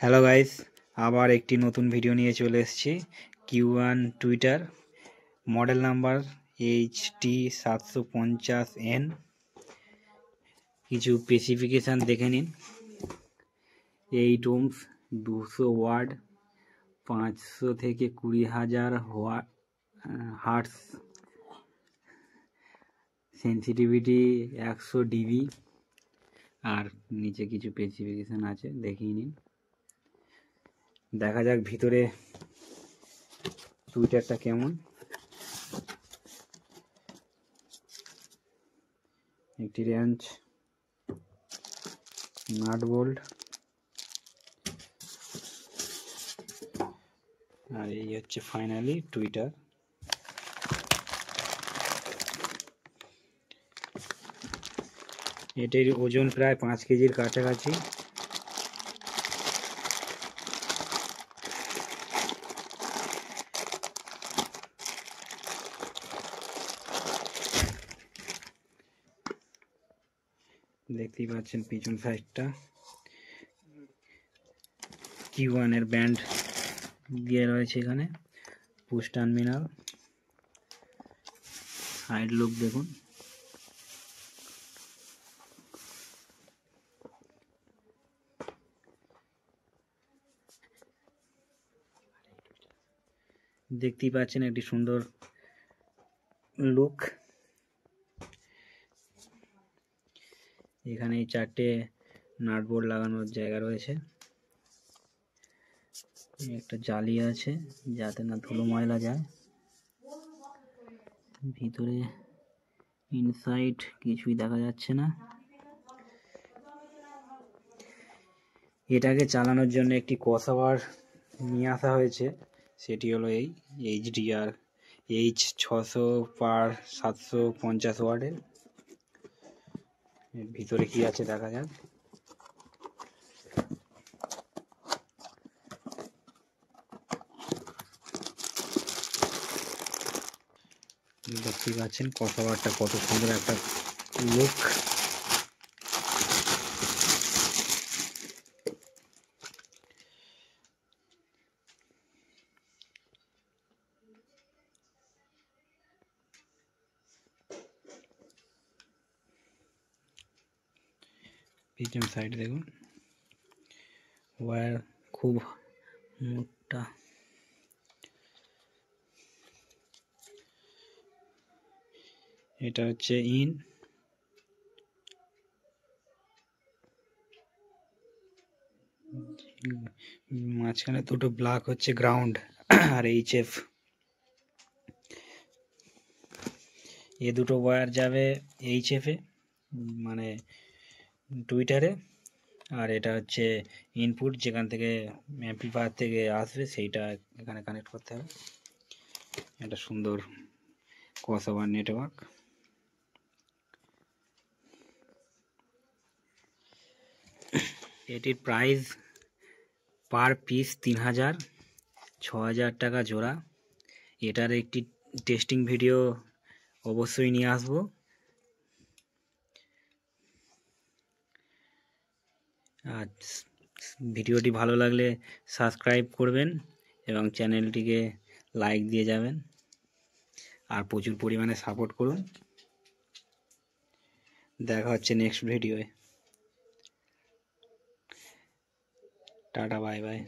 Hello guys, আবার একটি নতুন ভিডিও নিয়ে চলে এসেছি। Q1 Twitter, model number HT750N। কিছু স্পেসিফিকেশান দেখে নিন। 8 ohms, 200 ওয়াট, 500 থেকে 20,000 হার্টস, সেন্সিটিভিটি 100 dB। আর নিচে কিছু স্পেসিফিকেশান আছে, দেখিয়ে নিন। দেখা যাক ভিতরে টুইটারটা কেমন। একটি রেঞ্জ, নাট বোল্ট, আর এই হচ্ছে ফাইনালি টুইটার। এটির ওজন প্রায় 5 কেজির কাছাকাছি। দেখতেই পাচ্ছেন পিছন সাইডটা। Q1 এর ব্যান্ড দিয়ে রয়েছে এখানে, পুশ টার্মিনাল। সাইড লুক দেখুন। দেখতেই পাচ্ছেন একটি সুন্দর লুক। এখানে 4টে নাট বোল্ট লাগানোর জায়গা রয়েছে। একটা জালি আছে যাতে না ধুলো ময়লা যায়। ভিতরে ইনসাইড কিছুই দেখা যাচ্ছে না। এটাকে চালানোর জন্য একটি ক্রসওভার নিয়ে আসা হয়েছে, সেটি হলো এই HDR H600/750 ওয়াটের। এর ভিতরে কি আছে দেখা যাক। দেখতেই পাচ্ছেন ক্রসওভারটা কত সুন্দর একটা লুক। পিছন সাইড দেখুন, ওয়্যার খুব মোটা। এটা হচ্ছে ইন, মাঝখানে দুটো ব্লক হচ্ছে গ্রাউন্ড আর HF। এ দুটো ওয়্যার যাবে HF এ, মানে টুইটারে। আর এটা হচ্ছে ইনপুট, যেখান থেকে অ্যাম্পলিফায়ার থেকে আসবে, সেইটা এখানে কানেক্ট করতে হবে। একটা সুন্দর ক্রসওভার নেটওয়ার্ক। এটির প্রাইস পার পিস 3,000, 6,000 টাকা জোড়া। এটার একটি টেস্টিং ভিডিও অবশ্যই নিয়ে আসবো। আর ভিডিওটি ভালো লাগলে সাবস্ক্রাইব করবেন এবং চ্যানেলটিকে লাইক দিয়ে যাবেন, আর প্রচুর পরিমাণে সাপোর্ট করুন। দেখা হচ্ছে নেক্সট ভিডিওয়ে। Tata, bye by.